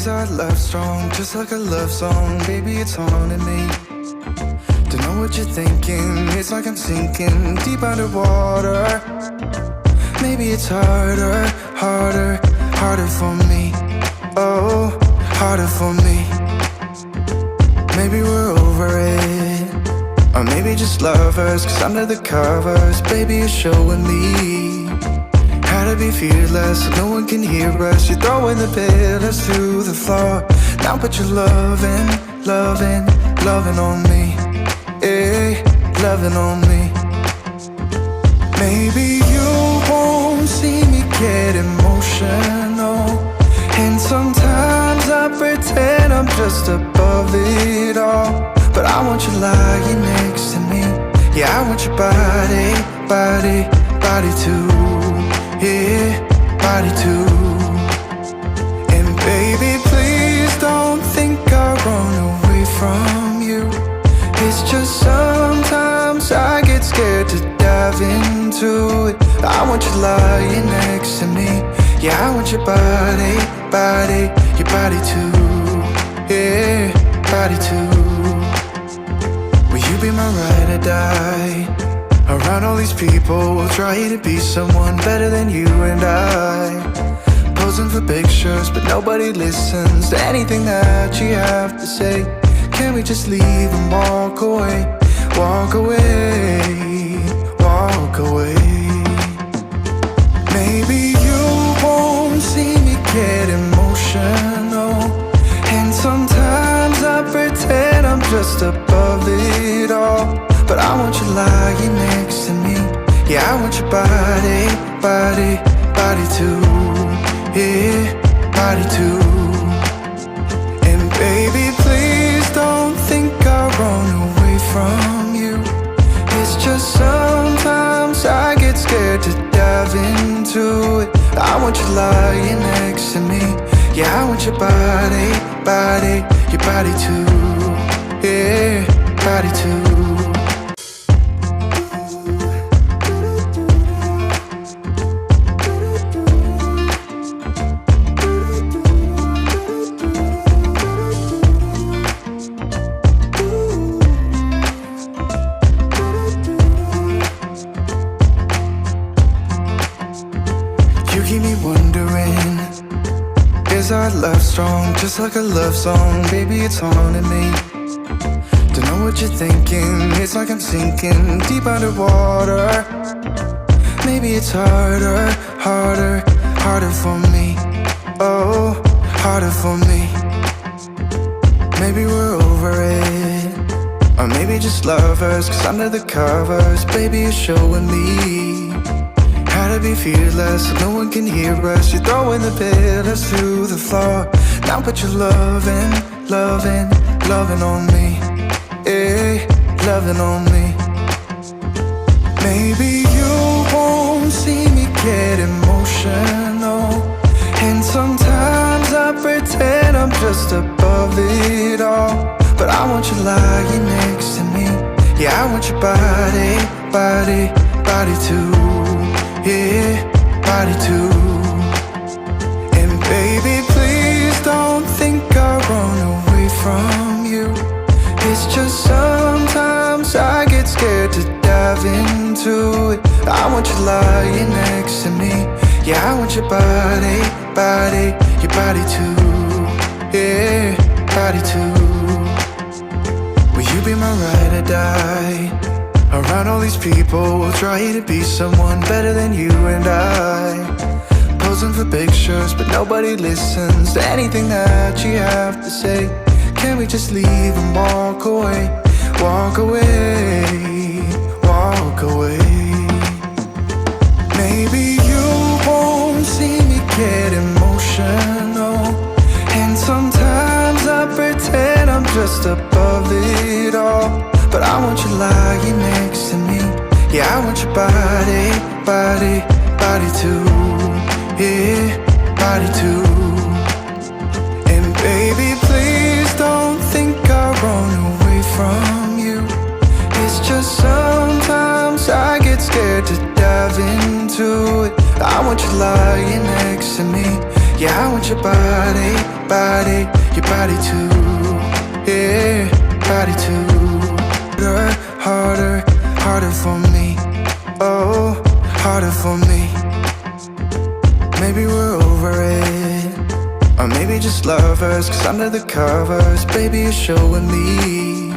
Is our love strong, just like a love song? Baby, it's haunting me. Don't know what you're thinking, it's like I'm sinking deep underwater. Maybe it's harder, harder, harder for me. Oh, harder for me. Maybe we're over it, or maybe just lovers, cause under the covers, baby, you're showing me how to be fearless, so no one can hear us. You're throwing the pillars through the floor. Now put your loving, loving, loving on me. Eh, loving on me. Maybe you won't see me get emotional, and sometimes I pretend I'm just above it all. But I want you lying next to me. Yeah, I want your body, body, body too. Yeah, body too. And baby, please don't think I'll run away from you. It's just sometimes I get scared to dive into it. I want you lying next to me. Yeah, I want your body, body, your body too. Yeah, body too. Will you be my ride or die? Around all these people, we'll try to be someone better than you and I. Posing for pictures, but nobody listens to anything that you have to say. Can we just leave and walk away? Walk away, walk away. Maybe you won't see me get emotional, and sometimes I pretend I'm just above it all. But I want you lying next to me. Yeah, I want your body, body, body too. Yeah, body too. And baby, please don't think I'll run away from you. It's just sometimes I get scared to dive into it. I want you lying next to me. Yeah, I want your body, body, your body too. Yeah, body too. Is our love strong, just like a love song? Baby, it's haunting me. Don't know what you're thinking, it's like I'm sinking deep underwater. Maybe it's harder, harder, harder for me. Oh, harder for me. Maybe we're over it, or maybe just lovers, cause under the covers, baby, you're showing me how to be fearless, so no one can hear us. You're throwing the pillars through the floor. Now put your loving, loving, loving on me. Eh, loving on me. Maybe you won't see me get emotional, and sometimes I pretend I'm just above it all. But I want you lying next to me. Yeah, I want your body, body, body too. Yeah, body too. And baby, please don't think I'll run away from you. It's just sometimes I get scared to dive into it. I want you lying next to me. Yeah, I want your body, body, your body too. Yeah, body too. Will you be my ride or die? Around all these people, we'll try to be someone better than you and I. Posing for pictures, but nobody listens to anything that you have to say. Can we just leave and walk away? Walk away, walk away. Maybe you won't see me get emotional, and sometimes I pretend I'm just above it all. But I want you lying next to me. Yeah, I want your body, body, body too. Yeah, body too. And baby, please don't think I'll run away from you. It's just sometimes I get scared to dive into it. I want you lying next to me. Yeah, I want your body, body, your body too. Yeah, body too. Harder, harder, harder for me. Oh, harder for me. Maybe we're over it, or maybe just lovers, cause under the covers, baby, you're showing me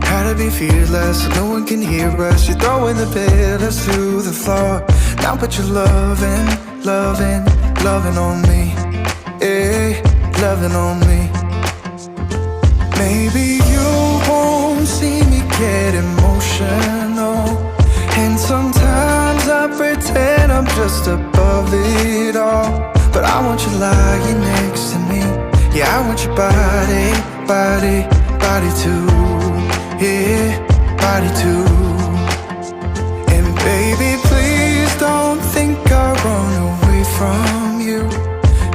how to be fearless so no one can hear us. You're throwing the pillars through the floor. Now put your loving, loving, loving on me. Yeah, loving on me. Maybe you won't see me get emotional, and sometimes I pretend I'm just above it all. But I want you lying next to me. Yeah, I want your body, body, body too. Yeah, body too. And baby, please don't think I run away from you.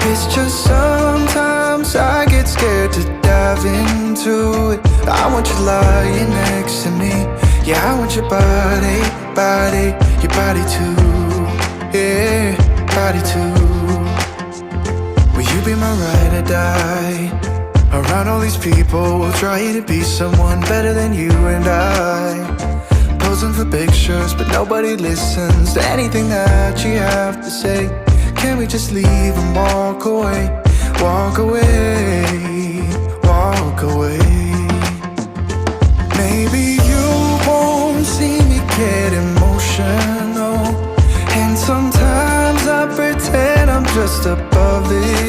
It's just sometimes I get scared to dive into it. I want you lying next to me. Yeah, I want your body, body, your body too. Yeah, body too. Will you be my ride or die? Around all these people, we'll try to be someone better than you and I. Posing for pictures, but nobody listens to anything that you have to say. Can we just leave and walk away? Walk away, walk away. Maybe you won't see me get emotional, and sometimes I pretend I'm just above it.